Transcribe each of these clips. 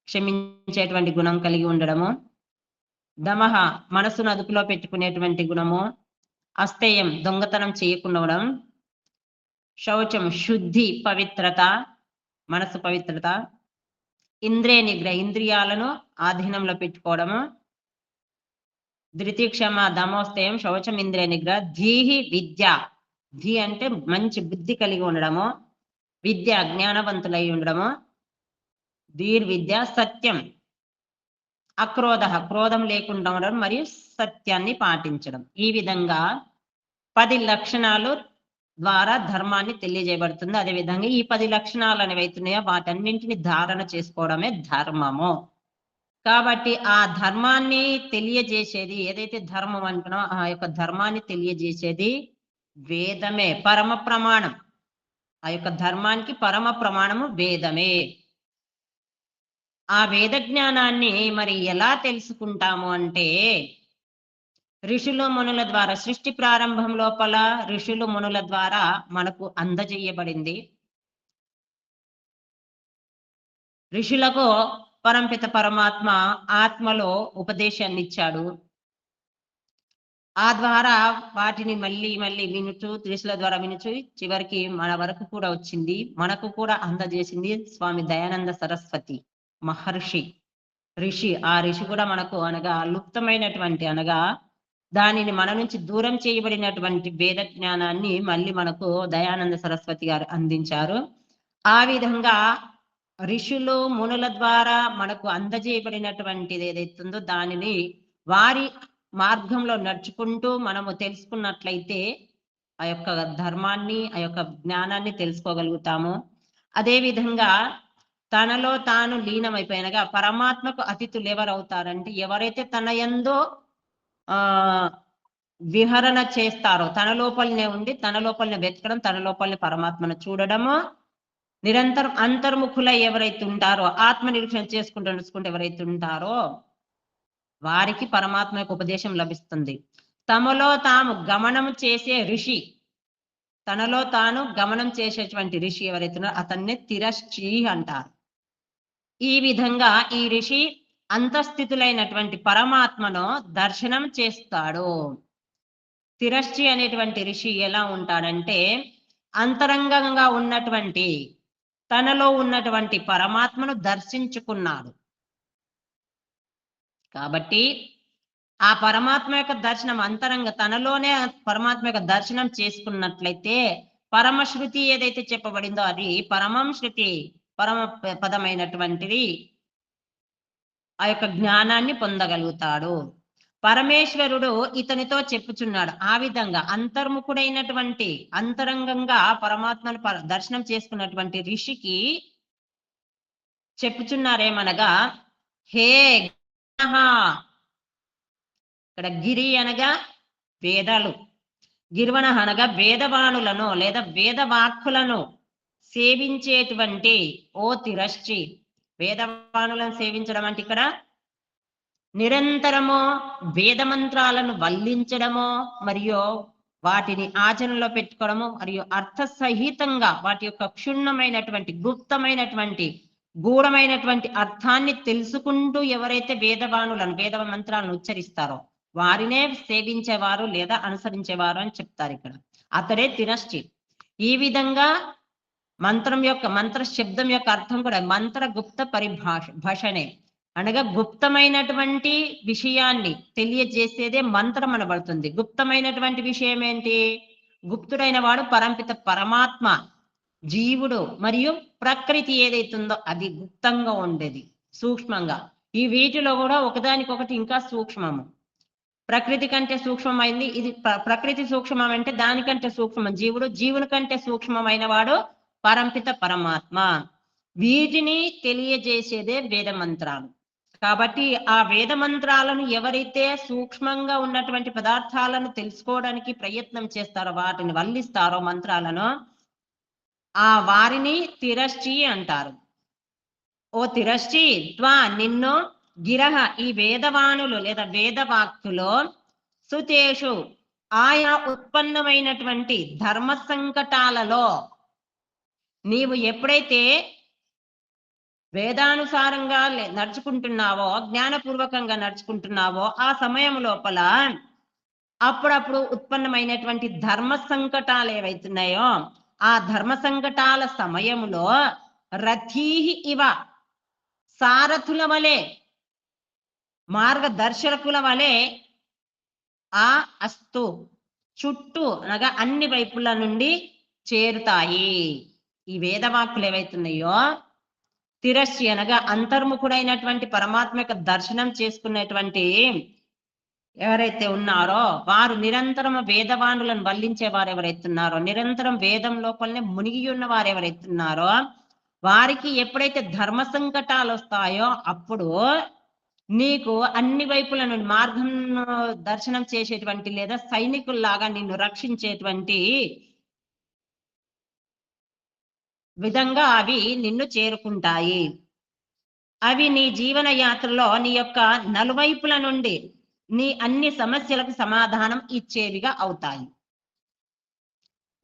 క్షమించేటువంటి గుణం కలిగి ఉండడము, దమః మనసును అదుపులో పెట్టుకునేటువంటి గుణము, అస్తేయం దొంగతనం చేయకుండా ఉండడం, శౌచం శుద్ధి పవిత్రత, మనసు పవిత్రత, ఇంద్రియ నిగ్రహ ఇంద్రియాలను ఆధీనంలో పెట్టుకోవడము, ధృతిక్షమ దమోస్తేయం శౌచం ఇంద్రియ నిగ్రహ, ధీహి విద్య, ధీ అంటే మంచి బుద్ధి కలిగి ఉండడము, విద్య జ్ఞానవంతులై ఉండడము, ధీర్విద్య సత్యం, అక్రోధ క్రోధం లేకుండా ఉండడం మరియు సత్యాన్ని పాటించడం. ఈ విధంగా 10 లక్షణాలు ద్వారా ధర్మాన్ని తెలియజేయబడుతుంది. అదేవిధంగా ఈ 10 లక్షణాలు అనేవి అవుతున్నాయో వాటన్నింటిని ధారణ చేసుకోవడమే ధర్మము. కాబట్టి ఆ ధర్మాన్ని తెలియజేసేది ఏదైతే ధర్మం అంటున్నామో ఆ యొక్క ధర్మాన్ని తెలియజేసేది వేదమే, పరమ ప్రమాణం. ఆ యొక్క ధర్మానికి పరమ ప్రమాణము వేదమే. ఆ వేద జ్ఞానాన్ని మరి ఎలా తెలుసుకుంటాము అంటే ఋషులు మునుల ద్వారా, సృష్టి ప్రారంభం లోపల ఋషులు మునుల ద్వారా మనకు అందజేయబడింది. ఋషులకు పరంపిత పరమాత్మ ఆత్మలో ఉపదేశాన్ని ఇచ్చాడు. ఆ ద్వారా వాటిని మళ్ళీ మళ్ళీ వినుచు, ఋషుల ద్వారా వినుచు చివరికి మన వరకు కూడా వచ్చింది. మనకు కూడా అందజేసింది స్వామి దయానంద సరస్వతి మహర్షి ఋషి. ఆ ఋషి కూడా మనకు అనగా లుప్తమైనటువంటి అనగా దానిని మన నుంచి దూరం చేయబడినటువంటి వేద జ్ఞానాన్ని మళ్ళీ మనకు దయానంద సరస్వతి గారు అందించారు. ఆ విధంగా ఋషులు మునుల ద్వారా మనకు అందజేయబడినటువంటిది ఏదైతుందో దానిని వారి మార్గంలో నడుచుకుంటూ మనము తెలుసుకున్నట్లయితే ఆ యొక్క ధర్మాన్ని, ఆ యొక్క జ్ఞానాన్ని తెలుసుకోగలుగుతాము. అదేవిధంగా తనలో తాను లీనమైపోయినగా పరమాత్మకు అతిథులు ఎవరవుతారంటే ఎవరైతే తన యందు విహరణ చేస్తారో, తన లోపలనే ఉండి తన లోపలనే వెతకడం, తన లోపలనే పరమాత్మను చూడడము, నిరంతరం అంతర్ముఖులై ఎవరైతే ఉంటారో, ఆత్మ నిరీక్షణ చేసుకుంటూ ఎవరైతే ఉంటారో వారికి పరమాత్మ యొక్క ఉపదేశం లభిస్తుంది. తమలో తాము గమనం చేసే ఋషి, తనలో తాను గమనం చేసేటువంటి ఋషి ఎవరైతే ఉన్నారో అతన్నే తిరశ్చీ అంటారు. ఈ విధంగా ఈ ఋషి అంతఃస్థితులైనటువంటి పరమాత్మను దర్శనం చేస్తాడు. తిరశ్చీ అనేటువంటి ఋషి ఎలా ఉంటాడంటే అంతరంగంగా ఉన్నటువంటి తనలో ఉన్నటువంటి పరమాత్మను దర్శించుకున్నాడు. కాబట్టి ఆ పరమాత్మ యొక్క దర్శనం అంతరంగ తనలోనే పరమాత్మ యొక్క దర్శనం చేసుకున్నట్లయితే పరమశృతి ఏదైతే చెప్పబడిందో అది పరమం శృతి, పరమ పదమైనటువంటిది ఆ యొక్క జ్ఞానాన్ని పొందగలుగుతాడు. పరమేశ్వరుడు ఇతనితో చెప్పుచున్నాడు. ఆ విధంగా అంతర్ముఖుడైనటువంటి అంతరంగంగా పరమాత్మను దర్శనం చేసుకున్నటువంటి ఋషికి చెప్పుచున్నారేమనగా, హే ఇక్కడ గిరి అనగా వేదాలు, గిర్వణ అనగా వేదవాణులను లేదా వేదవాక్కులను సేవించేటువంటి ఓ తిరశ్చి. వేదవాణులను సేవించడం అంటే ఇక్కడ నిరంతరము వేద మంత్రాలను వల్లించడము మరియు వాటిని ఆచరణలో పెట్టుకోవడము మరియు అర్థ సహితంగా వాటి యొక్క క్షుణ్ణమైనటువంటి గుప్తమైనటువంటి గూఢమైనటువంటి అర్థాన్ని తెలుసుకుంటూ ఎవరైతే వేదవాణులను వేద మంత్రాలను ఉచ్చరిస్తారో వారినే సేవించేవారు లేదా అనుసరించేవారు అని చెప్తారు ఇక్కడ. అతడే తిరశ్చి. ఈ విధంగా మంత్రం యొక్క మంత్ర శబ్దం యొక్క అర్థం కూడా మంత్ర గుప్త భాషనే, అనగా గుప్తమైనటువంటి విషయాన్ని తెలియజేసేదే మంత్రం అనబడుతుంది. గుప్తమైనటువంటి విషయం ఏంటి? గుప్తుడైన వాడు పరంపిత పరమాత్మ, జీవుడు మరియు ప్రకృతి ఏదైతుందో అది గుప్తంగా ఉండేది సూక్ష్మంగా. ఈ వీటిలో కూడా ఒకదానికొకటి ఇంకా సూక్ష్మము. ప్రకృతి కంటే సూక్ష్మమైంది ఇది, ప్రకృతి సూక్ష్మం అంటే దానికంటే సూక్ష్మం జీవుడు, జీవుని కంటే సూక్ష్మమైన వాడు పరంపిత పరమాత్మ. వీటిని తెలియజేసేదే వేద మంత్రాలు. కాబట్టి ఆ వేద మంత్రాలను ఎవరైతే సూక్ష్మంగా ఉన్నటువంటి పదార్థాలను తెలుసుకోవడానికి ప్రయత్నం చేస్తారో, వాటిని వల్లిస్తారో మంత్రాలను, ఆ వారిని తిరశ్చి అంటారు. ఓ తిరశ్చి త్వా నిన్ను గిరహ ఈ వేదవాణులు లేదా వేదవాక్కులో సుతేషు ఆయా ఉత్పన్నమైనటువంటి ధర్మ సంకటాలలో నీవు ఎప్పుడైతే వేదానుసారంగా నడుచుకుంటున్నావో, జ్ఞానపూర్వకంగా నడుచుకుంటున్నావో, ఆ సమయం లోపల అప్పుడప్పుడు ఉత్పన్నమైనటువంటి ధర్మ సంకటాలు ఏవైతున్నాయో, ఆ ధర్మ సంకటాల సమయంలో రథీహి ఇవ, సారథుల వలె, మార్గదర్శకుల వలె ఆ అస్తు, చుట్టూ అనగా అన్ని వైపుల నుండి చేరుతాయి. ఈ వేదవాక్కులు ఏవైతున్నాయో తిరస్సి అనగా అంతర్ముఖుడైనటువంటి పరమాత్మ యొక్క దర్శనం చేసుకునేటువంటి ఎవరైతే ఉన్నారో వారు నిరంతరం వేదవాణులను వల్లించే వారు ఎవరైతున్నారో, నిరంతరం వేదం లోపలనే మునిగి ఉన్న వారు ఎవరైతున్నారో వారికి ఎప్పుడైతే ధర్మ సంకటాలు వస్తాయో అప్పుడు నీకు అన్ని వైపుల నుండి మార్గం దర్శనం చేసేటువంటి లేదా సైనికుల్లాగా నిన్ను రక్షించేటువంటి విధంగా అవి నిన్ను చేరుకుంటాయి. అవి నీ జీవన యాత్రలో నీ యొక్క నలువైపుల నుండి నీ అన్ని సమస్యలకు సమాధానం ఇచ్చేవిగా అవుతాయి.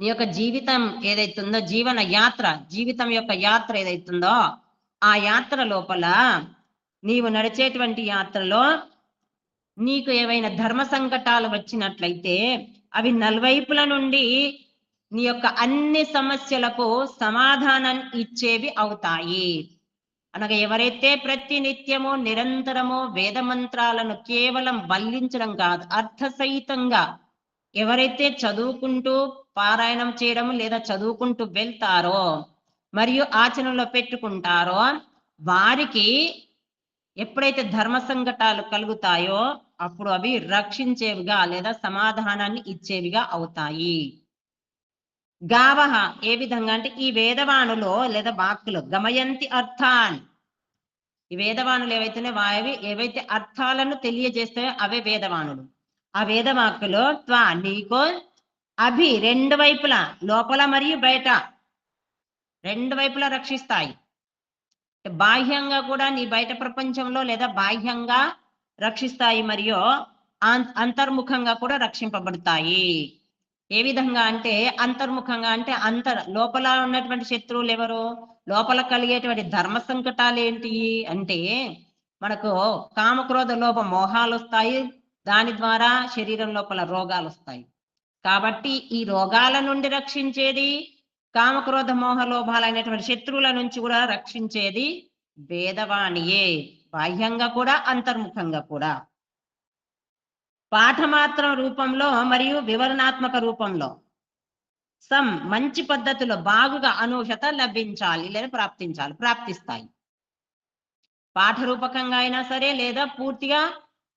నీ యొక్క జీవితం ఏదైతుందో, జీవితం యొక్క యాత్ర ఏదైతుందో ఆ యాత్ర లోపల నీవు నడిచేటువంటి యాత్రలో నీకు ఏవైనా ధర్మ సంకటాలు వచ్చినట్లయితే అవి నలువైపుల నుండి నీ యొక్క అన్ని సమస్యలకు సమాధానం ఇచ్చేవి అవుతాయి. అనగా ఎవరైతే ప్రతి నిత్యము నిరంతరము వేద మంత్రాలను కేవలం వల్లించడం కాదు, అర్థసహితంగా ఎవరైతే చదువుకుంటూ పారాయణం చేయడం లేదా చదువుకుంటూ వెళ్తారో మరియు ఆచరణలో పెట్టుకుంటారో వారికి ఎప్పుడైతే ధర్మ సంకటాలు కలుగుతాయో అప్పుడు అవి రక్షించేవిగా లేదా సమాధానాన్ని ఇచ్చేవిగా అవుతాయి. గావహ ఏ విధంగా అంటే ఈ వేదవాణులో లేదా వాక్కులు గమయంతి అర్థాన్, ఈ వేదవాణులు ఏవైతేనే వావి ఏవైతే అర్థాలను తెలియజేస్తాయో అవే వేదవాణులు. ఆ వేదవాక్కులు త్వా నీకు అభి రెండు వైపులా, లోపల మరియు బయట రెండు వైపులా రక్షిస్తాయి. బాహ్యంగా కూడా నీ బయట ప్రపంచంలో లేదా బాహ్యంగా రక్షిస్తాయి మరియు అంతర్ముఖంగా కూడా రక్షింపబడతాయి. ఏ విధంగా అంటే అంతర్ముఖంగా అంటే లోపల ఉన్నటువంటి శత్రువులు ఎవరు, లోపల కలిగేటువంటి ధర్మ సంకటాలు ఏంటి అంటే మనకు కామక్రోధ లోభ మోహాలు వస్తాయి, దాని ద్వారా శరీరం లోపల రోగాలు వస్తాయి. కాబట్టి ఈ రోగాల నుండి రక్షించేది, కామక్రోధ మోహ లోభాలైనటువంటి శత్రువుల నుంచి కూడా రక్షించేది వేదవాణియే, బాహ్యంగా కూడా అంతర్ముఖంగా కూడా. పాఠమాత్రం రూపంలో మరియు వివరణాత్మక రూపంలో మంచి పద్ధతిలో బాగుగా అనూహ్యత లభించాలి లేదా ప్రాప్తిస్తాయి. పాఠరూపకంగా అయినా సరే లేదా పూర్తిగా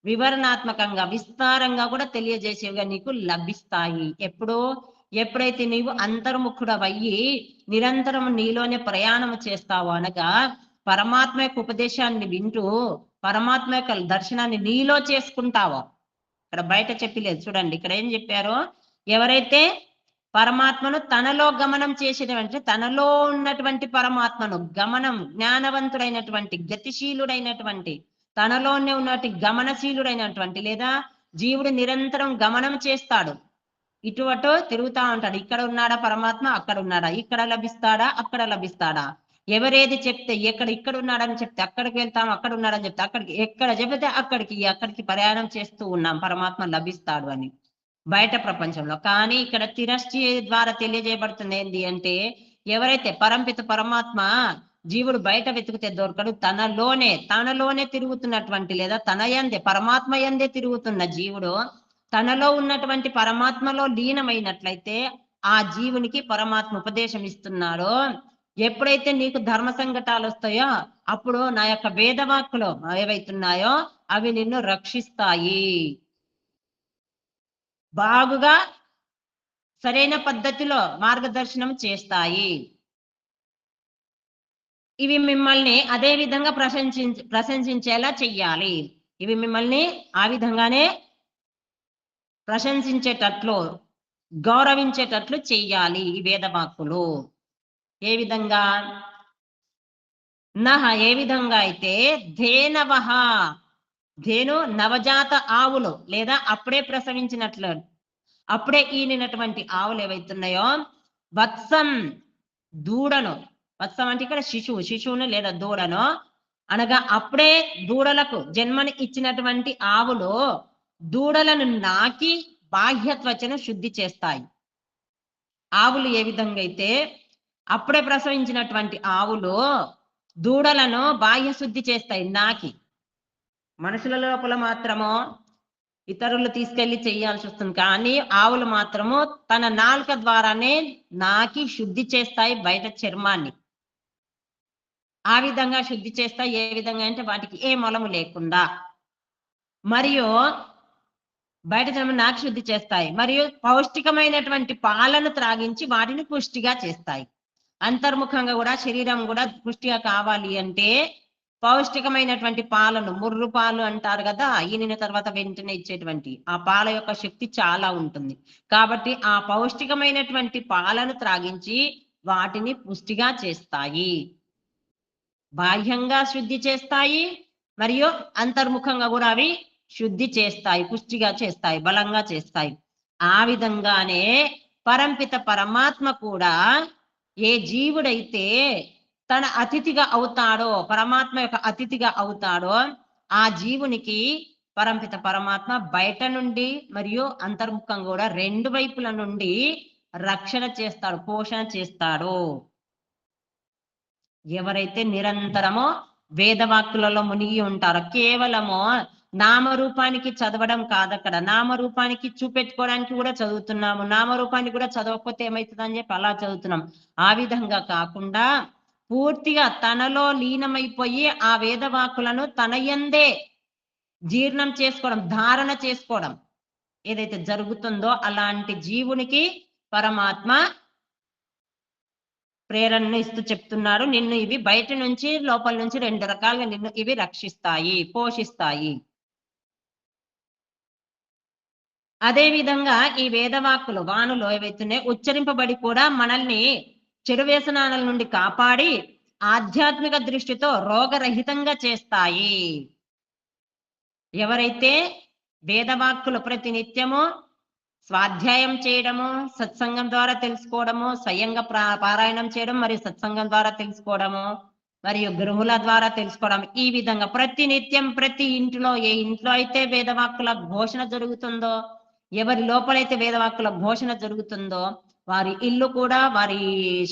వివరణాత్మకంగా విస్తారంగా కూడా తెలియజేసేవిగా నీకు లభిస్తాయి. ఎప్పుడైతే నీవు అంతర్ముఖుడవయ్యి నిరంతరం నీలోనే ప్రయాణం చేస్తావు, అనగా పరమాత్మ యొక్క ఉపదేశాన్ని వింటూ పరమాత్మ యొక్క దర్శనాన్ని నీలో చేసుకుంటావో. ఇక్కడ బయట చెప్పలేదు చూడండి, ఇక్కడ ఏం చెప్పారో, ఎవరైతే పరమాత్మను తనలో గమనం చేసేటువంటి, తనలో ఉన్నటువంటి పరమాత్మను గమనం, జ్ఞానవంతుడైనటువంటి గతిశీలుడైనటువంటి తనలోనే ఉన్నటువంటి గమనశీలుడైనటువంటి లేదా జీవుడు నిరంతరం గమనం చేస్తాడు, ఇటు అటు తిరుగుతా ఉంటాడు. ఇక్కడ ఉన్నాడా పరమాత్మ, అక్కడ ఉన్నాడా, ఇక్కడ లభిస్తాడా, అక్కడ లభిస్తాడా, ఎవరేది చెప్తే ఇక్కడ ఉన్నాడని చెప్తే అక్కడికి వెళ్తాం, అక్కడ ఉన్నాడని చెప్తే అక్కడికి, ఎక్కడ చెబితే అక్కడికి ప్రయాణం చేస్తూ ఉన్నాం, పరమాత్మ లభిస్తాడు అని బయట ప్రపంచంలో. కానీ ఇక్కడ తిరస్చి ద్వారా తెలియజేయబడుతుంది ఏంటి అంటే, ఎవరైతే పరంపిత పరమాత్మ జీవుడు బయట వెతికితే దొరకడు, తనలోనే తిరుగుతున్నటువంటి లేదా పరమాత్మ యందే తిరుగుతున్న జీవుడు తనలో ఉన్నటువంటి పరమాత్మలో లీనమైనట్లయితే ఆ జీవునికి పరమాత్మ ఉపదేశం ఇస్తున్నాడు. ఎప్పుడైతే నీకు ధర్మ సంకటాలు వస్తాయో అప్పుడు నా యొక్క వేదవాక్కులు ఏవైతున్నాయో అవి నిన్ను రక్షిస్తాయి, బాగుగా సరైన పద్ధతిలో మార్గదర్శనం చేస్తాయి. ఇవి మిమ్మల్ని అదే విధంగా ప్రశంసించేలా చెయ్యాలి. ఇవి మిమ్మల్ని ఆ విధంగానే ప్రశంసించేటట్లు, గౌరవించేటట్లు చెయ్యాలి ఈ వేదవాక్కులు. ఏ విధంగా ఏ విధంగా అయితే ధేనవహ, ధేను నవజాత ఆవులు లేదా అప్పుడే ప్రసవించినట్లు, అప్పుడే ఈనినటువంటి ఆవులు ఏవైతున్నాయో, వత్సం దూడను వత్సం అంటే ఇక్కడ శిశువును లేదా దూడను, అనగా అప్పుడే దూడలకు జన్మని ఇచ్చినటువంటి ఆవులు దూడలను నాకి బాహ్య త్వచను శుద్ధి చేస్తాయి. ఆవులు ఏ విధంగా అయితే అప్పుడే ప్రసవించినటువంటి ఆవులు దూడలను బాహ్య శుద్ధి చేస్తాయి నాకి. మనుషుల లోపల మాత్రము ఇతరులు తీసుకెళ్లి చేయాల్సి వస్తుంది, కానీ ఆవులు మాత్రము తన నాలుక ద్వారానే నాకి శుద్ధి చేస్తాయి బయట చర్మాన్ని. ఆ విధంగా శుద్ధి చేస్తాయి. ఏ విధంగా అంటే వాటికి ఏ మొలము లేకుండా, మరియు బయట చర్మం నాకి శుద్ధి చేస్తాయి, మరియు పౌష్టికమైనటువంటి పాలను త్రాగించి వాటిని పుష్టిగా చేస్తాయి. అంతర్ముఖంగా కూడా శరీరం కూడా పుష్టిగా కావాలి అంటే పౌష్టికమైనటువంటి పాలను, ముర్రు పాలు అంటారు కదా, ఈనిన తర్వాత వెంటనే ఇచ్చేటువంటి ఆ పాల యొక్క శక్తి చాలా ఉంటుంది. కాబట్టి ఆ పౌష్టికమైనటువంటి పాలను త్రాగించి వాటిని పుష్టిగా చేస్తాయి. బాహ్యంగా శుద్ధి చేస్తాయి మరియు అంతర్ముఖంగా కూడా అవి శుద్ధి చేస్తాయి, పుష్టిగా చేస్తాయి, బలంగా చేస్తాయి. ఆ విధంగానే పరంపిత పరమాత్మ కూడా ఏ జీవుడైతే తన అతిథిగా అవుతాడో, పరమాత్మ యొక్క అతిథిగా అవుతాడో, ఆ జీవునికి పరంపిత పరమాత్మ బయట నుండి మరియు అంతర్ముఖం కూడా రెండు వైపుల నుండి రక్షణ చేస్తాడు, పోషణ చేస్తాడు. ఎవరైతే నిరంతరమో వేదవాక్కులలో మునిగి ఉంటారో, కేవలము నామరూపానికి చదవడం కాదక్కడ, నామరూపానికి చూపెట్టుకోవడానికి కూడా చదువుతున్నాము, నామరూపానికి కూడా చదవకపోతే ఏమవుతుందని చెప్పి అలా చదువుతున్నాం. ఆ విధంగా కాకుండా పూర్తిగా తనలో లీనమైపోయి ఆ వేదవాక్కులను తన యందే జీర్ణం చేసుకోవడం, ధారణ చేసుకోవడం ఏదైతే జరుగుతుందో అలాంటి జీవునికి పరమాత్మ ప్రేరణను ఇస్తూ చెప్తున్నాడు, నిన్ను ఇవి బయట నుంచి లోపల నుంచి రెండు రకాలుగా నిన్ను ఇవి రక్షిస్తాయి, పోషిస్తాయి. అదే విధంగా ఈ వేదవాక్కులు వాణులు ఏవైతున్నాయో ఉచ్చరింపబడి కూడా మనల్ని చెడు వ్యసనాల నుండి కాపాడి ఆధ్యాత్మిక దృష్టితో రోగరహితంగా చేస్తాయి. ఎవరైతే వేదవాక్కులు ప్రతి నిత్యము స్వాధ్యాయం చేయడము, సత్సంగం ద్వారా తెలుసుకోవడము, స్వయంగా పారాయణం చేయడం మరియు సత్సంగం ద్వారా తెలుసుకోవడము, మరియు గురువుల ద్వారా తెలుసుకోవడం, ఈ విధంగా ప్రతి నిత్యం ప్రతి ఇంట్లో, ఏ ఇంట్లో అయితే వేదవాక్కుల ఘోషణ జరుగుతుందో, ఎవరి లోపలైతే వేదవాక్కుల ఘోషణ జరుగుతుందో వారి ఇల్లు కూడా, వారి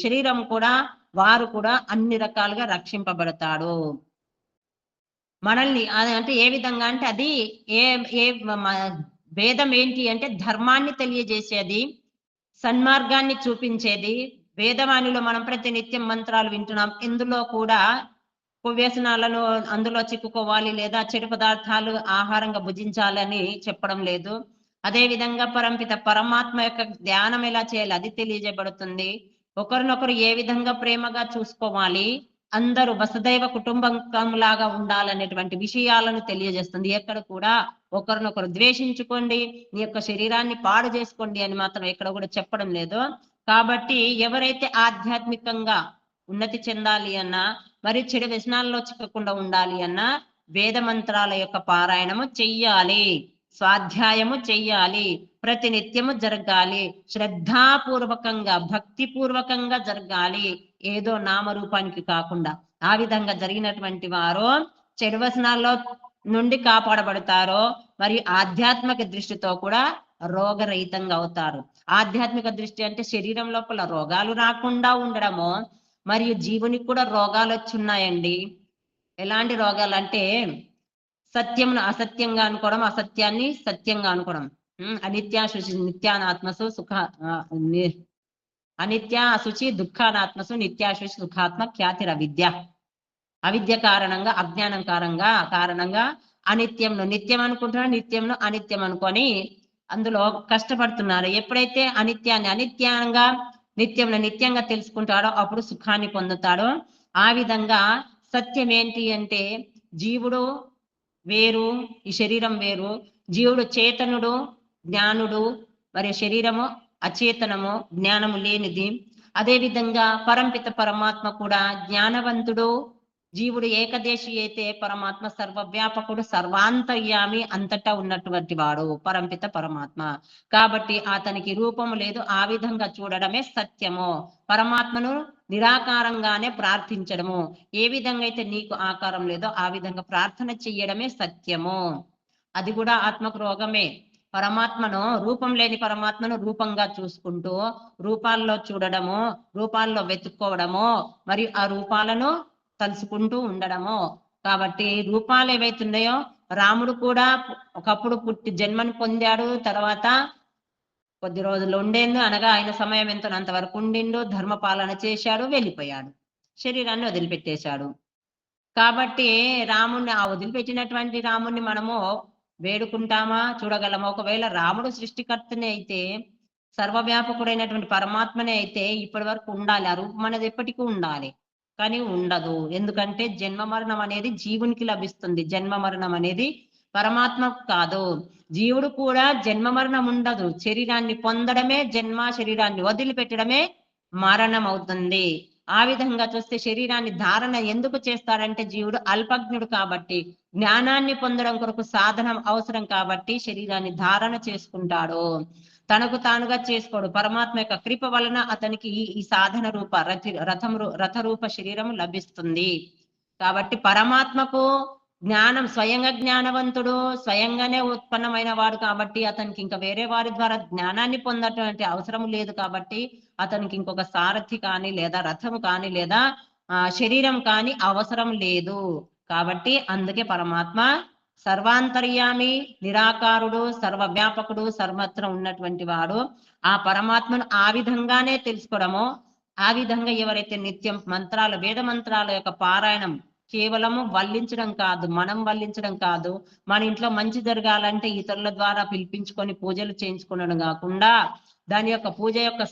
శరీరం కూడా, వారు కూడా అన్ని రకాలుగా రక్షింపబడతాడు. మనల్ని అంటే ఏ విధంగా అంటే అది ఏ ఏ వేదం ఏంటి అంటే ధర్మాన్ని తెలియజేసేది, సన్మార్గాన్ని చూపించేది. వేదవాణిలో మనం ప్రతి నిత్యం మంత్రాలు వింటున్నాం. ఇందులో కూడా వ్యసనాలను అందులో చిక్కుకోవాలి లేదా చెడు పదార్థాలు ఆహారంగా భుజించాలని చెప్పడం లేదు. అదే విధంగా పరంపిత పరమాత్మ యొక్క ధ్యానం ఎలా చేయాలి అది తెలియజేయబడుతుంది. ఒకరినొకరు ఏ విధంగా ప్రేమగా చూసుకోవాలి, అందరూ వసుదైవ కుటుంబం లాగా ఉండాలనేటువంటి విషయాలను తెలియజేస్తుంది. ఎక్కడ కూడా ఒకరినొకరు ద్వేషించుకోండి, నీ యొక్క శరీరాన్ని పాడు చేసుకోండి అని మాత్రం ఎక్కడ కూడా చెప్పడం లేదు. కాబట్టి ఎవరైతే ఆధ్యాత్మికంగా ఉన్నతి చెందాలి అన్నా, మరి చెడు వ్యసనాల్లో చిక్కకుండా ఉండాలి అన్నా వేద మంత్రాల యొక్క పారాయణము చెయ్యాలి, స్వాధ్యాయము చెయ్యాలి, ప్రతి నిత్యము జరగాలి, శ్రద్ధాపూర్వకంగా భక్తిపూర్వకంగా జరగాలి, ఏదో నామరూపానికి కాకుండా. ఆ విధంగా జరిగినటువంటి వారు చెడు వ్యసనాల్లో నుండి కాపాడబడతారో మరియు ఆధ్యాత్మిక దృష్టితో కూడా రోగరహితంగా అవుతారు. ఆధ్యాత్మిక దృష్టి అంటే శరీరం లోపల రోగాలు రాకుండా ఉండడము, మరియు జీవునికి కూడా రోగాలు వచ్చున్నాయండి. ఎలాంటి రోగాలు అంటే సత్యమును అసత్యంగా అనుకోవడం, అసత్యాన్ని సత్యంగా అనుకోవడం, అనిత్యాశుచి నిత్యానాత్మసు సుఖ అనిత్య అశుచి దుఃఖానాత్మసు నిత్యాశుచి సుఖాత్మ ఖ్యాతిర విద్య. అవిద్య కారణంగా, అజ్ఞానం కారణంగా అనిత్యంను నిత్యం అనుకుంటున్నారు, నిత్యంను అనిత్యం అనుకొని అందులో కష్టపడుతున్నారు. ఎప్పుడైతే అనిత్యాన్ని అనిత్యంగా, నిత్యంను నిత్యంగా తెలుసుకుంటాడో అప్పుడు సుఖాన్ని పొందుతాడు. ఆ విధంగా సత్యం ఏంటి అంటే జీవుడు వేరు, ఈ శరీరం వేరు. జీవుడు చేతనుడు, జ్ఞానుడు, మరియు శరీరము అచేతనము, జ్ఞానము లేనిది. అదే విధంగా పరంపిత పరమాత్మ కూడా జ్ఞానవంతుడు. జీవుడు ఏకదేశి అయితే పరమాత్మ సర్వవ్యాపకుడు, సర్వాంతర్యామి, అంతటా ఉన్నటువంటి వాడు పరంపిత పరమాత్మ. కాబట్టి అతనికి రూపము లేదు. ఆ విధంగా చూడడమే సత్యము. పరమాత్మను నిరాకారంగానే ప్రార్థించడము. ఏ విధంగా అయితే నీకు ఆకారం లేదో ఆ విధంగా ప్రార్థన చెయ్యడమే సత్యము. అది కూడా ఆత్మకు రోగమే. పరమాత్మను రూపం లేని పరమాత్మను రూపంగా చూసుకుంటూ రూపాల్లో చూడడము, రూపాల్లో వెతుక్కోవడము, మరియు ఆ రూపాలను తలుసుకుంటూ ఉండడము. కాబట్టి రూపాలు ఏవైతున్నాయో రాముడు కూడా ఒకప్పుడు పుట్టి జన్మను పొందాడు. తర్వాత కొద్ది రోజులు ఉండేందు అనగా ఆయన సమయం ఎంతో అంతవరకు ఉండిండు, ధర్మపాలన చేశాడు, వెళ్ళిపోయాడు, శరీరాన్ని వదిలిపెట్టేశాడు. కాబట్టి రాముణ్ణి ఆ వదిలిపెట్టినటువంటి రాముణ్ణి మనము వేడుకుంటామా, చూడగలమా? ఒకవేళ రాముడు సృష్టికర్తనే అయితే, సర్వవ్యాపకుడైనటువంటి పరమాత్మనే అయితే ఇప్పటి వరకు ఉండాలి. ఆ రూపం అనేది ఎప్పటికీ ఉండాలి. కానీ ఉండదు. ఎందుకంటే జన్మ మరణం అనేది జీవునికి లభిస్తుంది. జన్మ మరణం అనేది పరమాత్మకు కాదు. జీవుడు కూడా జన్మ మరణం ఉండదు. శరీరాన్ని పొందడమే జన్మ, శరీరాన్ని వదిలిపెట్టడమే మరణం అవుతుంది. ఆ విధంగా చూస్తే శరీరాన్ని ధారణ ఎందుకు చేస్తాడంటే జీవుడు అల్పజ్ఞుడు కాబట్టి, జ్ఞానాన్ని పొందడం కొరకు సాధనం అవసరం కాబట్టి శరీరాన్ని ధారణ చేసుకుంటాడు. తనకు తానుగా చేసుకోడు. పరమాత్మ యొక్క కృప వలన అతనికి ఈ సాధన రూప రథ రూప శరీరం లభిస్తుంది. కాబట్టి పరమాత్మకు జ్ఞానం స్వయంగా జ్ఞానవంతుడు, స్వయంగానే ఉత్పన్నమైన వాడు కాబట్టి అతనికి ఇంకా వేరే వారి ద్వారా జ్ఞానాన్ని పొందటువంటి అవసరం లేదు. కాబట్టి అతనికి ఇంకొక సారథి కానీ లేదా రథము కానీ లేదా శరీరం కానీ అవసరం లేదు. కాబట్టి అందుకే పరమాత్మ సర్వాంతర్యామి, నిరాకారుడు, సర్వవ్యాపకుడు, సర్వత్ర ఉన్నటువంటి వాడు. ఆ పరమాత్మను ఆ విధంగానే తెలుసుకోవడము. ఆ విధంగా ఎవరైతే నిత్యం మంత్రాలు, వేద మంత్రాల యొక్క పారాయణం కేవలము వల్లించడం కాదు, మనం వల్లించడం కాదు, మన ఇంట్లో మంచి జరగాలంటే ఇతరుల ద్వారా పిలిపించుకొని పూజలు చేయించుకోవడం కాకుండా దాని యొక్క పూజ యొక్క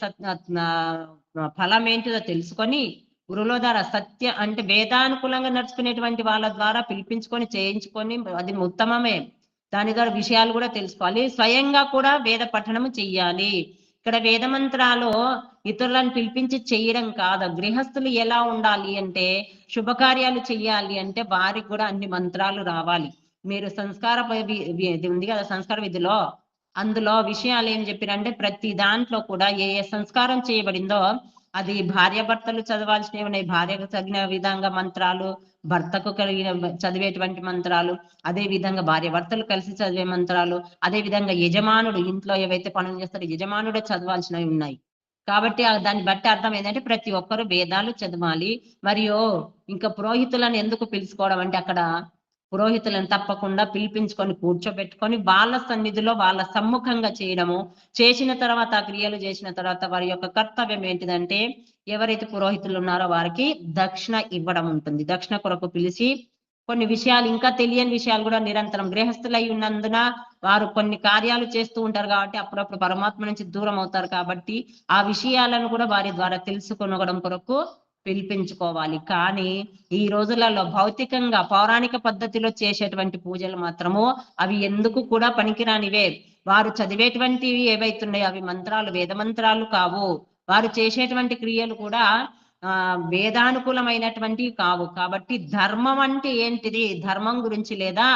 ఫలం ఏంటిదో తెలుసుకొని గురువుల ద్వారా సత్య అంటే వేదానుకూలంగా నడుచుకునేటువంటి వాళ్ళ ద్వారా పిలిపించుకొని చేయించుకొని అది ఉత్తమమే. దాని ద్వారా విషయాలు కూడా తెలుసుకోవాలి. స్వయంగా కూడా వేద పఠనము చెయ్యాలి. ఇక్కడ వేద మంత్రాలు ఇతరులను పిలిపించి చేయడం కాదు. గృహస్థులు ఎలా ఉండాలి అంటే, శుభకార్యాలు చెయ్యాలి అంటే వారికి కూడా అన్ని మంత్రాలు రావాలి. మీరు సంస్కార ఇది ఉంది కదా, సంస్కార విధిలో అందులో విషయాలు ఏం చెప్పారంటే ప్రతి దాంట్లో కూడా ఏ ఏ సంస్కారం చేయబడిందో అది భార్యాభర్తలు చదవాల్సినవి ఉన్నాయి. భార్యకు తగిన విధంగా మంత్రాలు, భర్తకు కలిగిన చదివేటువంటి మంత్రాలు, అదే విధంగా భార్యాభర్తలు కలిసి చదివే మంత్రాలు, అదే విధంగా యజమానుడు ఇంట్లో ఏవైతే పనులు చేస్తారో యజమానుడే చదవాల్సినవి ఉన్నాయి. కాబట్టి దాన్ని బట్టి అర్థం ఏంటంటే ప్రతి ఒక్కరు వేదాలు చదవాలి. మరియు ఇంకా పురోహితులను ఎందుకు పిలుచుకోవడం అంటే అక్కడ పురోహితులను తప్పకుండా పిలిపించుకొని కూర్చోబెట్టుకొని వాళ్ళ సన్నిధిలో వాళ్ళ సమ్ముఖంగా చేయడము. చేసిన తర్వాత ఆ క్రియలు చేసిన తర్వాత వారి యొక్క కర్తవ్యం ఏంటిదంటే ఎవరైతే పురోహితులు ఉన్నారో వారికి దక్షిణ ఇవ్వడం ఉంటుంది. దక్షిణ కొరకు పిలిచి కొన్ని విషయాలు, ఇంకా తెలియని విషయాలు కూడా నిరంతరం గృహస్థులై ఉన్నందున వారు కొన్ని కార్యాలు చేస్తూ ఉంటారు కాబట్టి అప్పుడప్పుడు పరమాత్మ నుంచి దూరం అవుతారు. కాబట్టి ఆ విషయాలను కూడా వారి ద్వారా తెలుసుకొనడం కొరకు పిలిపించుకోవాలి. కానీ ఈ రోజులలో భౌతికంగా పౌరాణిక పద్ధతిలో చేసేటువంటి పూజలు మాత్రము అవి ఎందుకు కూడా పనికిరానివే. వారు చదివేటువంటివి ఏవైతున్నాయో అవి మంత్రాలు, వేద మంత్రాలు కావు. వారు చేసేటువంటి క్రియలు కూడా వేదానుకూలమైనటువంటివి కావు. కాబట్టి ధర్మం అంటే ఏంటిది, ధర్మం గురించి లేదా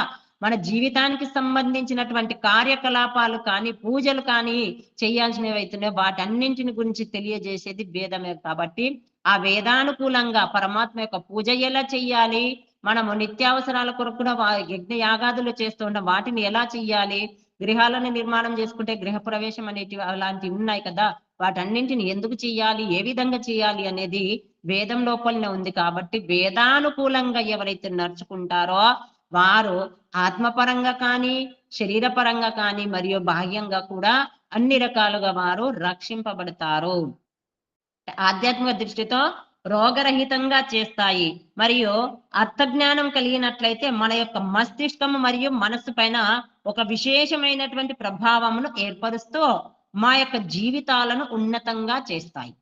మన జీవితానికి సంబంధించినటువంటి కార్యకలాపాలు కానీ పూజలు కానీ చేయాల్సినవి అవుతున్నాయో వాటన్నింటిని గురించి తెలియజేసేది వేదమే. కాబట్టి ఆ వేదానుకూలంగా పరమాత్మ యొక్క పూజ ఎలా చెయ్యాలి, మనము నిత్యావసరాల కొరకు కూడా యజ్ఞ యాగాదులు చేస్తూ ఉంటాం, వాటిని ఎలా చెయ్యాలి, గృహాలను నిర్మాణం చేసుకుంటే గృహ ప్రవేశం అనేటివి అలాంటివి ఉన్నాయి కదా, వాటన్నింటిని ఎందుకు చెయ్యాలి, ఏ విధంగా చేయాలి అనేది వేదం లోపలనే ఉంది. కాబట్టి వేదానుకూలంగా ఎవరైతే నడుచుకుంటారో వారు ఆత్మపరంగా కానీ శరీరపరంగా కానీ మరియు బాహ్యంగా కూడా అన్ని రకాలుగా వారు రక్షింపబడతారు. ఆధ్యాత్మిక దృష్టితో రోగరహితంగా చేస్తాయి. మరియు అర్థజ్ఞానం కలిగినట్లయితే మన యొక్క మస్తిష్కం మరియు మనస్సు పైన ఒక విశేషమైనటువంటి ప్రభావమును ఏర్పరుస్తూ మా యొక్క జీవితాలను ఉన్నతంగా చేస్తాయి.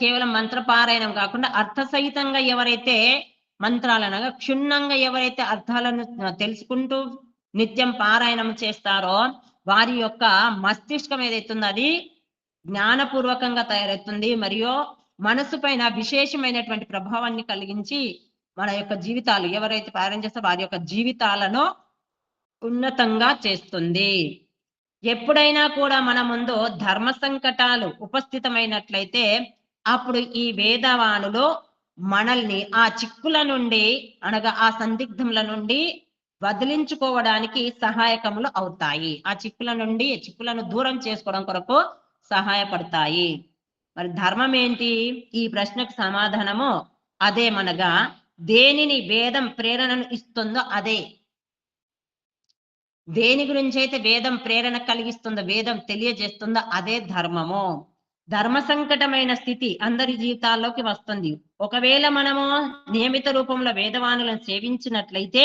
కేవలం మంత్రపారాయణం కాకుండా అర్థసహితంగా ఎవరైతే మంత్రాలనగా క్షుణ్ణంగా ఎవరైతే అర్థాలను తెలుసుకుంటూ నిత్యం పారాయణం చేస్తారో వారి యొక్క మస్తిష్కం ఏదైతుందో అది జ్ఞానపూర్వకంగా తయారవుతుంది. మరియు మనసు పైన విశేషమైనటువంటి ప్రభావాన్ని కలిగించి మన యొక్క జీవితాలు ఎవరైతే పారాయణ చేస్తారో వారి యొక్క జీవితాలను ఉన్నతంగా చేస్తుంది. ఎప్పుడైనా కూడా మన ముందు ధర్మ సంకటాలు ఉపస్థితమైనట్లయితే అప్పుడు ఈ వేదవాణులు మనల్ని ఆ చిక్కుల నుండి అనగా ఆ సందిగ్ధముల నుండి వదిలించుకోవడానికి సహాయకములు అవుతాయి. ఆ చిక్కులను దూరం చేసుకోవడం కొరకు సహాయపడతాయి. మరి ధర్మం ఏంటి? ఈ ప్రశ్నకు సమాధానము అదేమనగా దేనిని వేదం ప్రేరణను ఇస్తుందో అదే. దేని గురించి అయితే వేదం ప్రేరణ కలిగిస్తుందో, వేదం తెలియజేస్తుందో అదే ధర్మము. ధర్మ సంకటమైన స్థితి అందరి జీవితాల్లోకి వస్తుంది. ఒకవేళ మనము నియమిత రూపంలో వేదవాణులను సేవించినట్లయితే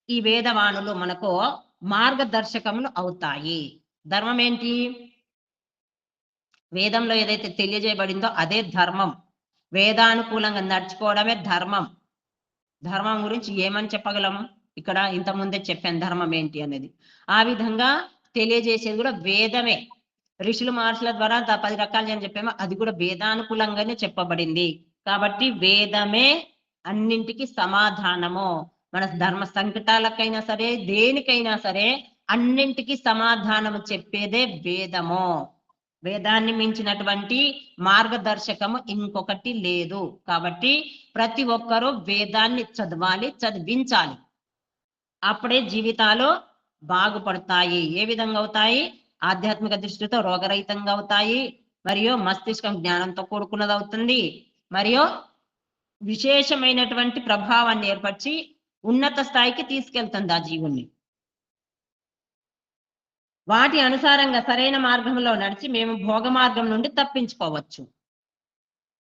ఈ వేదవాణులు మనకు మార్గదర్శకములు అవుతాయి. ధర్మం ఏంటి? వేదంలో ఏదైతే తెలియజేయబడిందో అదే ధర్మం. వేదానుకూలంగా నడుచుకోవడమే ధర్మం. ధర్మం గురించి ఏమని చెప్పగలం? ఇక్కడ ఇంతకుముందే చెప్పాను ధర్మం ఏంటి అనేది. ఆ విధంగా తెలియజేసేది కూడా వేదమే. ఋషులు మహర్షుల ద్వారా 10 రకాలు అని చెప్పామో అది కూడా వేదానుకూలంగానే చెప్పబడింది. కాబట్టి వేదమే అన్నింటికి సమాధానము. మన ధర్మ సంకటాలకైనా సరే, దేనికైనా సరే అన్నింటికి సమాధానము చెప్పేదే వేదము. వేదాన్ని మించినటువంటి మార్గదర్శకము ఇంకొకటి లేదు. కాబట్టి ప్రతి ఒక్కరూ వేదాన్ని చదవాలి, చదివించాలి. అప్పుడే జీవితాలు బాగుపడతాయి. ఏ విధంగా అవుతాయి? ఆధ్యాత్మిక దృష్టితో రోగరహితంగా అవుతాయి, మరియు మస్తిష్కం జ్ఞానంతో కూడుకున్నది అవుతుంది, మరియు విశేషమైనటువంటి ప్రభావాన్ని ఏర్పరిచి ఉన్నత స్థాయికి తీసుకెళ్తుంది ఆ జీవుణ్ణి. వాటి అనుసారంగా సరైన మార్గంలో నడిచి మేము భోగ మార్గం నుండి తప్పించుకోవచ్చు.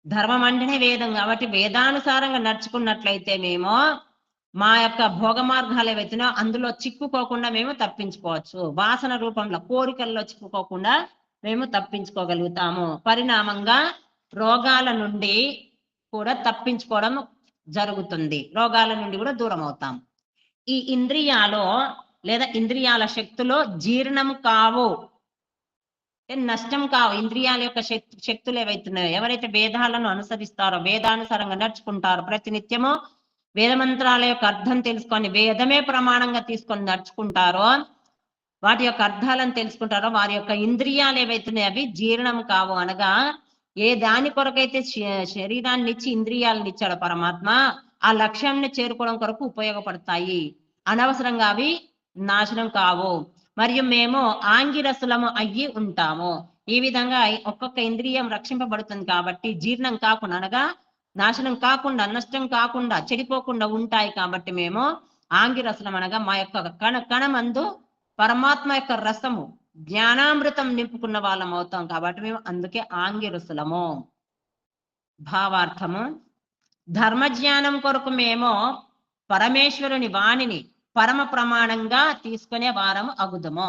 ధర్మం అంటేనే వేదం కాబట్టి వేదానుసారంగా నడుచుకున్నట్లయితే మేము మా యొక్క భోగ మార్గాలు ఏవైతున్నాయో అందులో చిక్కుకోకుండా మేము తప్పించుకోవచ్చు. వాసన రూపంలో కోరికల్లో చిక్కుకోకుండా మేము తప్పించుకోగలుగుతాము. పరిణామంగా రోగాల నుండి కూడా తప్పించుకోవడం జరుగుతుంది. రోగాల నుండి కూడా దూరం అవుతాం. ఈ ఇంద్రియాలు లేదా ఇంద్రియాల శక్తులు జీర్ణం కావు, నష్టం కావు. ఇంద్రియాల యొక్క శక్తులు ఏవైతున్నాయో, ఎవరైతే వేదాలను అనుసరిస్తారో, వేదానుసారంగా నడుచుకుంటారో, ప్రతినిత్యము వేద మంత్రాల యొక్క అర్థం తెలుసుకొని వేదమే ప్రమాణంగా తీసుకొని నడుచుకుంటారో, వాటి యొక్క అర్థాలను తెలుసుకుంటారో, వారి యొక్క ఇంద్రియాలు ఏవైతున్నాయో అవి జీర్ణం కావు. అనగా ఏ దాని కొరకైతే శరీరాన్ని ఇచ్చి ఇంద్రియాలను ఇచ్చాడో పరమాత్మ, ఆ లక్ష్యాన్ని చేరుకోవడం కొరకు ఉపయోగపడతాయి. అనవసరంగా అవి నాశనం కావు. మరియు మేము ఆంగిరసులము అయ్యి ఉంటాము. ఈ విధంగా ఒక్కొక్క ఇంద్రియం రక్షింపబడుతుంది కాబట్టి జీర్ణం కాకుండా, అనగా నాశనం కాకుండా, నష్టం కాకుండా, చెడిపోకుండా ఉంటాయి. కాబట్టి మేము ఆంగిరసులం, అనగా మా యొక్క కణమందు పరమాత్మ యొక్క రసము, జ్ఞానామృతం నింపుకున్న వాళ్ళం అవుతాం. కాబట్టి మేము అందుకే ఆంగిరసులము. భావార్థము: ధర్మజ్ఞానం కొరకు మేము పరమేశ్వరుని వాణిని పరమ ప్రమాణంగా తీసుకునే వారము అగుదము.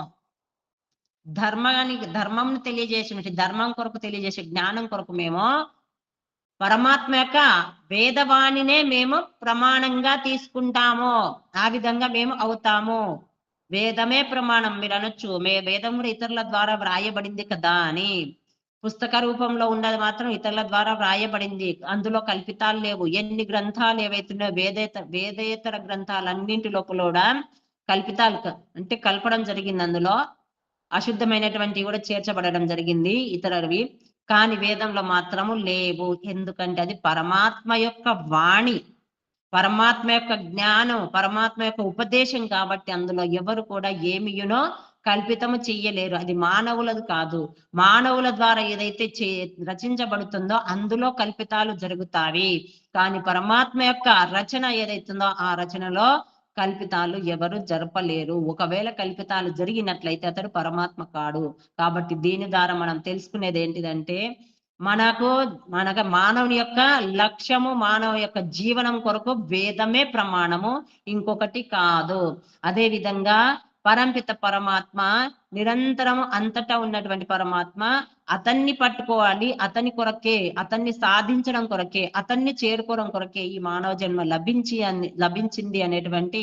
ధర్మం తెలియజేసినట్టు ధర్మం కొరకు తెలియజేసే జ్ఞానం కొరకు మేము పరమాత్మ యొక్క వేదవాణినే మేము ప్రమాణంగా తీసుకుంటాము. ఆ విధంగా మేము అవుతాము. వేదమే ప్రమాణం. మీరు అనొచ్చు, వేదం కూడా ఇతరుల ద్వారా వ్రాయబడింది కదా అని. పుస్తక రూపంలో ఉన్నది మాత్రం ఇతరుల ద్వారా వ్రాయబడింది, అందులో కల్పితాలు లేవు. ఎన్ని గ్రంథాలు ఏవైతున్నాయో వేదేతర గ్రంథాలన్నింటిలో కూడా కల్పితాలు అంటే కలపడం జరిగింది. అందులో అశుద్ధమైనటువంటి కూడా చేర్చబడడం జరిగింది ఇతరవి. కానీ వేదంలో మాత్రము లేవు. ఎందుకంటే అది పరమాత్మ యొక్క వాణి, పరమాత్మ యొక్క జ్ఞానం, పరమాత్మ యొక్క ఉపదేశం. కాబట్టి అందులో ఎవరు కూడా ఏమియునో కల్పితము చెయ్యలేరు. అది మానవులది కాదు. మానవుల ద్వారా ఏదైతే రచించబడుతుందో అందులో కల్పితాలు జరుగుతాయి. కానీ పరమాత్మ యొక్క రచన ఏదైతుందో ఆ రచనలో కల్పితాలు ఎవరు జరపలేరు. ఒకవేళ కల్పితాలు జరిగినట్లయితే అతడు పరమాత్మ కాడు. కాబట్టి దీని ద్వారా మనం తెలుసుకునేది ఏంటిదంటే, మనకు మానవుని యొక్క లక్ష్యము, మానవ యొక్క జీవనం కొరకు వేదమే ప్రమాణము, ఇంకొకటి కాదు. అదే విధంగా పరంపిత పరమాత్మ, నిరంతరము అంతటా ఉన్నటువంటి పరమాత్మ, అతన్ని పట్టుకోవాలి, అతని కొరకే, అతన్ని సాధించడం కొరకే, అతన్ని చేరుకోవడం కొరకే ఈ మానవ జన్మ లభించింది అనేటువంటి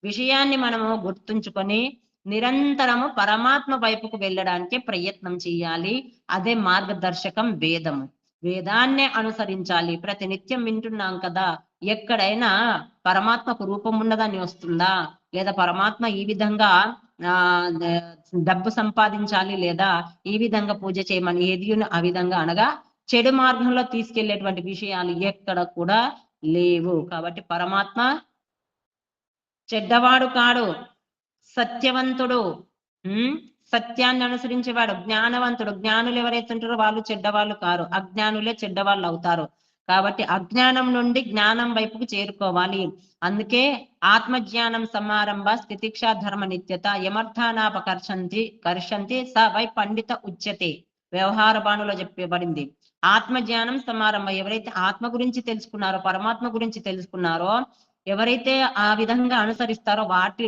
విషయాన్ని మనము గుర్తుంచుకొని నిరంతరము పరమాత్మ వైపుకు వెళ్ళడానికి ప్రయత్నం చేయాలి. అదే మార్గదర్శకం వేదము. వేదాన్నే అనుసరించాలి. ప్రతి నిత్యం వింటున్నాం కదా, ఎక్కడైనా పరమాత్మకు రూపం ఉన్నదాన్ని వస్తుందా, లేదా పరమాత్మ ఈ విధంగా డబ్బు సంపాదించాలి, లేదా ఈ విధంగా పూజ చేయమని ఏది ఆ విధంగా అనగా చెడు మార్గంలో తీసుకెళ్లేటువంటి విషయాలు ఎక్కడ కూడా లేవు. కాబట్టి పరమాత్మ చెడ్డవాడు కాడు, సత్యవంతుడు, సత్యాన్ని అనుసరించేవాడు, జ్ఞానవంతుడు. జ్ఞానులు ఎవరైతే ఉంటారో వాళ్ళు చెడ్డవాళ్ళు కారు, అజ్ఞానులే చెడ్డవాళ్ళు అవుతారు. కాబట్టి అజ్ఞానం నుండి జ్ఞానం వైపుకు చేరుకోవాలి. అందుకే ఆత్మజ్ఞానం సమారంభ స్థితిక్ష ధర్మ నిత్యత కర్షంతి స వై పండిత ఉచ్యతే. వ్యవహార బాణులో చెప్పబడింది. ఆత్మజ్ఞానం సమారంభ, ఎవరైతే ఆత్మ గురించి తెలుసుకున్నారో, పరమాత్మ గురించి తెలుసుకున్నారో, ఎవరైతే ఆ విధంగా అనుసరిస్తారో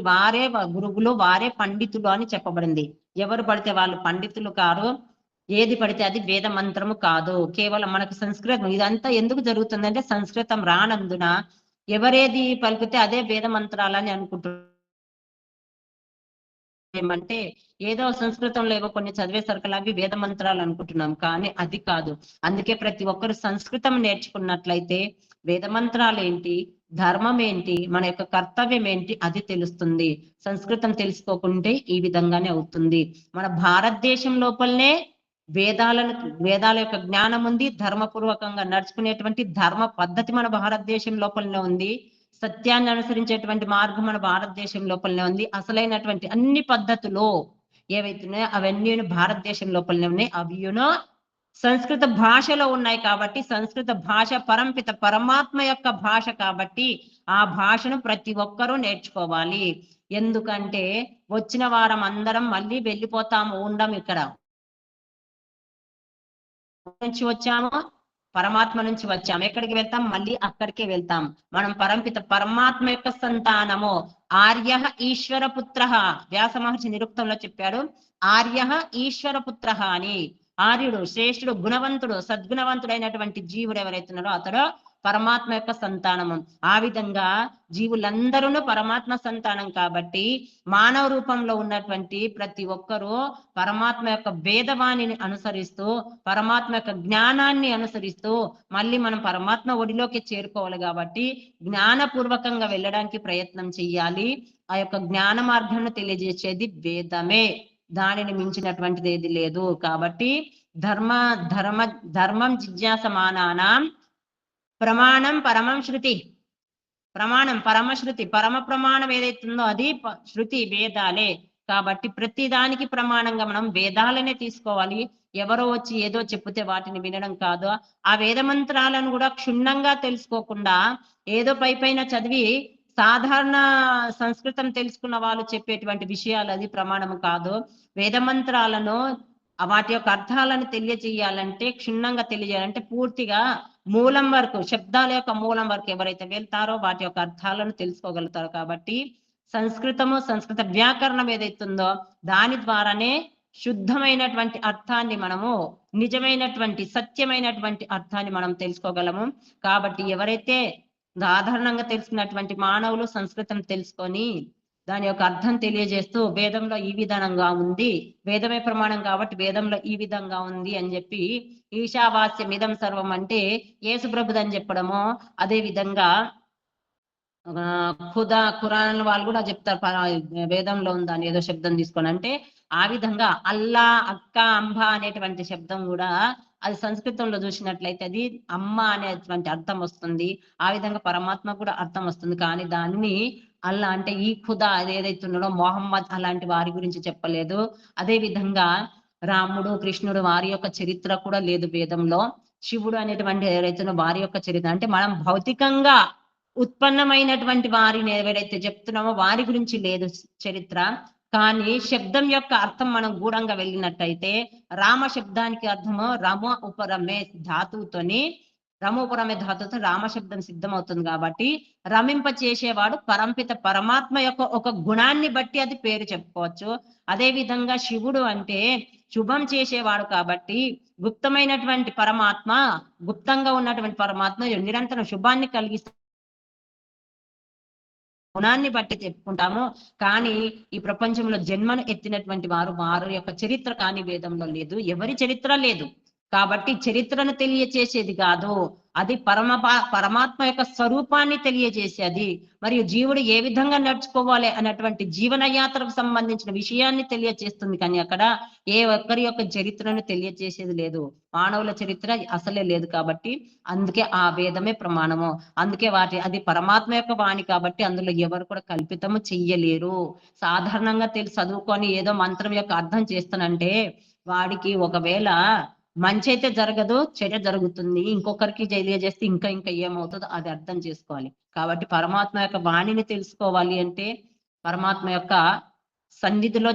వారే గురువులు, వారే పండితులు అని చెప్పబడింది. ఎవరు పడితే వాళ్ళు పండితులు కారు, ఏది పడితే అది వేద మంత్రము కాదు. కేవలం మనకు సంస్కృతం ఇదంతా ఎందుకు జరుగుతుందంటే సంస్కృతం రానందున ఎవరేది పలికితే అదే వేద మంత్రాలని అనుకుంటున్నారు. ఏమంటే ఏదో సంస్కృతంలో ఏవో కొన్ని చదివేసరికి అవి వేద మంత్రాలు అనుకుంటున్నాం, కానీ అది కాదు. అందుకే ప్రతి ఒక్కరు సంస్కృతం నేర్చుకున్నట్లయితే వేద మంత్రాలు ఏంటి, ధర్మం ఏంటి, మన యొక్క కర్తవ్యం ఏంటి అది తెలుస్తుంది. సంస్కృతం తెలుసుకోకుంటే ఈ విధంగానే అవుతుంది. మన భారతదేశం లోపలనే వేదాల యొక్క జ్ఞానం ఉంది, ధర్మపూర్వకంగా నడుచుకునేటువంటి ధర్మ పద్ధతి మన భారతదేశం లోపలనే ఉంది, సత్యాన్ని అనుసరించేటువంటి మార్గం మన భారతదేశం లోపలనే ఉంది. అసలైనటువంటి అన్ని పద్ధతులు ఏవైతున్నాయో అవన్నీ భారతదేశం లోపలనే ఉన్నాయి. అవియునో సంస్కృత భాషలో ఉన్నాయి. కాబట్టి సంస్కృత భాష పరంపిత పరమాత్మ యొక్క భాష కాబట్టి ఆ భాషను ప్రతి ఒక్కరూ నేర్చుకోవాలి. ఎందుకంటే వచ్చిన వారం అందరం మళ్ళీ వెళ్ళిపోతాము, ఉండం. ఇక్కడ నుంచి వచ్చాము, పరమాత్మ నుంచి వచ్చాము. ఎక్కడికి వెళ్తాం? మళ్ళీ అక్కడికే వెళ్తాం. మనం పరంపిత పరమాత్మ యొక్క సంతానము. ఆర్య ఈశ్వర పుత్ర, వ్యాస మహర్షి నిరుక్తంలో చెప్పాడు, ఆర్య ఈశ్వర పుత్ర అని. ఆర్యుడు శ్రేష్ఠుడు, గుణవంతుడు, సద్గుణవంతుడైనటువంటి జీవుడు ఎవరైతున్నాడో అతడు పరమాత్మ యొక్క సంతానము. ఆ విధంగా జీవులందరూ పరమాత్మ సంతానం కాబట్టి మానవ రూపంలో ఉన్నటువంటి ప్రతి ఒక్కరూ పరమాత్మ యొక్క వేదవాణిని అనుసరిస్తూ, పరమాత్మ యొక్క జ్ఞానాన్ని అనుసరిస్తూ మళ్ళీ మనం పరమాత్మ ఒడిలోకి చేరుకోవాలి. కాబట్టి జ్ఞానపూర్వకంగా వెళ్ళడానికి ప్రయత్నం చెయ్యాలి. ఆ యొక్క జ్ఞాన మార్గాన్ని తెలియజేసేది వేదమే, దానిని మించినటువంటిది ఏది లేదు. కాబట్టి ధర్మం జిజ్ఞాసమానానాం ప్రమాణం పరమం శృతి. ప్రమాణం పరమశృతి, పరమ ప్రమాణం ఏదైతుందో అది శృతి, వేదాలే. కాబట్టి ప్రతి దానికి ప్రమాణంగా మనం వేదాలనే తీసుకోవాలి. ఎవరో వచ్చి ఏదో చెప్తే వాటిని వినడం కాదు. ఆ వేద మంత్రాలను కూడా క్షుణ్ణంగా తెలుసుకోకుండా ఏదో పైన చదివి సాధారణ సంస్కృతం తెలుసుకున్న వాళ్ళు చెప్పేటువంటి విషయాలు అది ప్రమాణం కాదు. వేద మంత్రాలను వాటి యొక్క అర్థాలను తెలియజేయాలంటే, క్షుణ్ణంగా తెలియజేయాలంటే పూర్తిగా మూలం వరకు, శబ్దాల యొక్క మూలం వరకు ఎవరైతే వెళ్తారో వాటి యొక్క అర్థాలను తెలుసుకోగలుగుతారు. కాబట్టి సంస్కృత వ్యాకరణం ఏదైతుందో దాని ద్వారానే శుద్ధమైనటువంటి అర్థాన్ని మనము, నిజమైనటువంటి సత్యమైనటువంటి అర్థాన్ని మనం తెలుసుకోగలము. కాబట్టి ఎవరైతే సాధారణంగా తెలుసుకున్నటువంటి మానవులు సంస్కృతం తెలుసుకొని దాని యొక్క అర్థం తెలియజేస్తూ వేదంలో ఈ విధానంగా ఉంది, వేదమే ప్రమాణం కాబట్టి వేదంలో ఈ విధంగా ఉంది అని చెప్పి ఈశావాస్యం ఇదం సర్వం అంటే యేసు ప్రభుదని చెప్పడము. అదే విధంగా ఖురాన్ వాళ్ళు కూడా చెప్తారు వేదంలో ఉందని ఏదో శబ్దం తీసుకొని. అంటే ఆ విధంగా అల్లా, అక్క, అంబ అనేటువంటి శబ్దం కూడా అది సంస్కృతంలో చూసినట్లయితే అది అమ్మ అనేటువంటి అర్థం వస్తుంది. ఆ విధంగా పరమాత్మ కూడా అర్థం వస్తుంది. కానీ దానిని అల్లా అంటే ఈ ఖుదా ఏదైతే ఉన్నాడో మొహమ్మద్ అలాంటి వారి గురించి చెప్పలేదు. అదే విధంగా రాముడు, కృష్ణుడు వారి యొక్క చరిత్ర కూడా లేదు వేదంలో. శివుడు అనేటువంటి ఎవరైతే వారి యొక్క చరిత్ర అంటే మనం భౌతికంగా ఉత్పన్నమైనటువంటి వారిని ఎవరైతే చెప్తున్నామో వారి గురించి లేదు చరిత్ర. కానీ శబ్దం యొక్క అర్థం మనం గూఢంగా వెళ్ళినట్టయితే రామ శబ్దానికి అర్థము రమ ఉపరమే ధాతువుతోని, రమోపరమే ధాతుతో రామ శబ్దం సిద్ధమవుతుంది. కాబట్టి రమింప చేసేవాడు పరంపిత పరమాత్మ యొక్క ఒక గుణాన్ని బట్టి అది పేరు చెప్పుకోవచ్చు. అదే విధంగా శివుడు అంటే శుభం చేసేవాడు కాబట్టి గుప్తమైనటువంటి పరమాత్మ, గుప్తంగా ఉన్నటువంటి పరమాత్మ నిరంతరం శుభాన్ని కలిగిస్తూ గుణాన్ని బట్టి చెప్పుకుంటాము. కానీ ఈ ప్రపంచంలో జన్మను ఎత్తినటువంటి వారి యొక్క చరిత్ర కానీ వేదంలో లేదు, ఎవరి చరిత్ర లేదు. కాబట్టి చరిత్రను తెలియచేసేది కాదు, అది పరమాత్మ యొక్క స్వరూపాన్ని తెలియజేసేది, మరియు జీవుడు ఏ విధంగా నడుచుకోవాలి అన్నటువంటి జీవన యాత్రకు సంబంధించిన విషయాన్ని తెలియజేస్తుంది. కానీ అక్కడ ఏ ఒక్కరి యొక్క చరిత్రను తెలియజేసేది లేదు, మానవుల చరిత్ర అసలే లేదు. కాబట్టి అందుకే ఆ వేదమే ప్రమాణము. అందుకే అది పరమాత్మ యొక్క వాణి కాబట్టి అందులో ఎవరు కూడా కల్పితము చెయ్యలేరు. సాధారణంగా చదువుకొని ఏదో మంత్రం యొక్క అర్థం చేస్తానంటే వాడికి ఒకవేళ మంచి అయితే జరగదు, చెడు జరుగుతుంది. ఇంకొకరికి తెలియజేస్తే ఇంకా ఇంకా ఏమవుతుందో అది అర్థం చేసుకోవాలి. కాబట్టి పరమాత్మ యొక్క వాణిని తెలుసుకోవాలి అంటే పరమాత్మ యొక్క సన్నిధిలో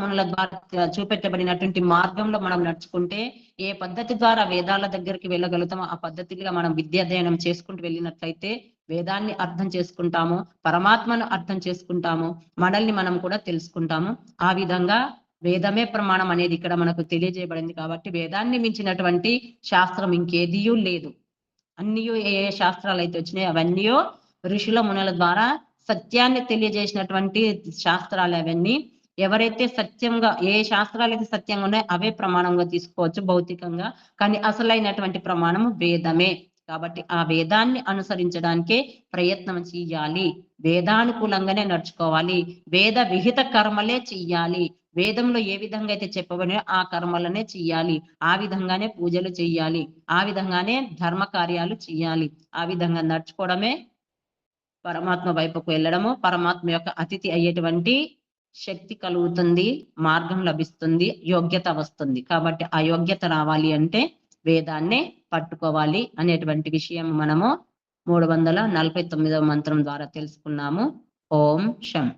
మునుల ద్వారా చూపెట్టబడినటువంటి మార్గంలో మనం నడుచుకుంటే, ఏ పద్ధతి ద్వారా వేదాల దగ్గరికి వెళ్ళగలుగుతామో ఆ పద్ధతిగా మనం విద్యాధ్యయనం చేసుకుంటూ వెళ్ళినట్లయితే వేదాన్ని అర్థం చేసుకుంటాము, పరమాత్మను అర్థం చేసుకుంటాము, మనల్ని మనం కూడా తెలుసుకుంటాము. ఆ విధంగా వేదమే ప్రమాణం అనేది ఇక్కడ మనకు తెలియజేయబడింది. కాబట్టి వేదాన్ని మించినటువంటి శాస్త్రం ఇంకేదియూ లేదు. అన్నీ ఏ ఏ శాస్త్రాలు అయితే వచ్చినాయి అవన్నీ ఋషుల మునుల ద్వారా సత్యాన్ని తెలియజేసినటువంటి శాస్త్రాలు అవన్నీ. ఎవరైతే సత్యంగా ఏ శాస్త్రాలు అయితే సత్యంగా ఉన్నాయో అవే ప్రమాణంగా తీసుకోవచ్చు భౌతికంగా. కానీ అసలైనటువంటి ప్రమాణము వేదమే. కాబట్టి ఆ వేదాన్ని అనుసరించడానికే ప్రయత్నం చెయ్యాలి, వేదానుకూలంగానే నడుచుకోవాలి, వేద విహిత కర్మలే చెయ్యాలి. వేదంలో ఏ విధంగా అయితే చెప్పబడినో ఆ కర్మలనే చెయ్యాలి, ఆ విధంగానే పూజలు చెయ్యాలి, ఆ విధంగానే ధర్మ కార్యాలు చెయ్యాలి. ఆ విధంగా నడుచుకోవడమే పరమాత్మ వైపుకు వెళ్ళడము, పరమాత్మ యొక్క అతిథి అయ్యేటువంటి శక్తి కలుగుతుంది, మార్గం లభిస్తుంది, యోగ్యత వస్తుంది. కాబట్టి ఆ యోగ్యత రావాలి అంటే వేదాన్నే పట్టుకోవాలి అనేటువంటి విషయం మనము 349వ మంత్రం ద్వారా తెలుసుకున్నాము. ఓం శం.